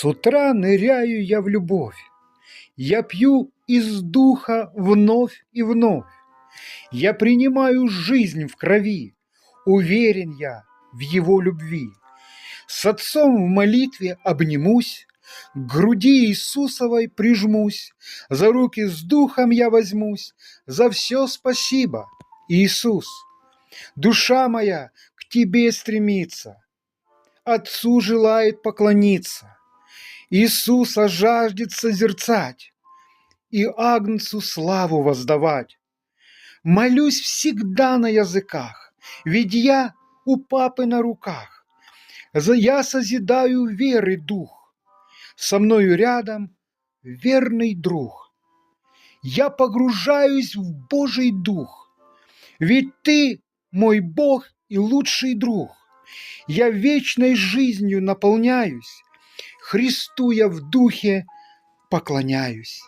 С утра ныряю я в любовь, я пью из духа вновь и вновь. Я принимаю жизнь в крови, уверен я в его любви. С отцом в молитве обнимусь, к груди Иисусовой прижмусь, за руки с духом я возьмусь, за все спасибо, Иисус. Душа моя к тебе стремится, Отцу желает поклониться, Иисуса жаждет созерцать и Агнцу славу воздавать. Молюсь всегда на языках, ведь я у Папы на руках. Я созидаю веры дух, со мною рядом верный друг. Я погружаюсь в Божий дух, ведь ты мой Бог и лучший друг. Я вечной жизнью наполняюсь, Христу я в духе поклоняюсь.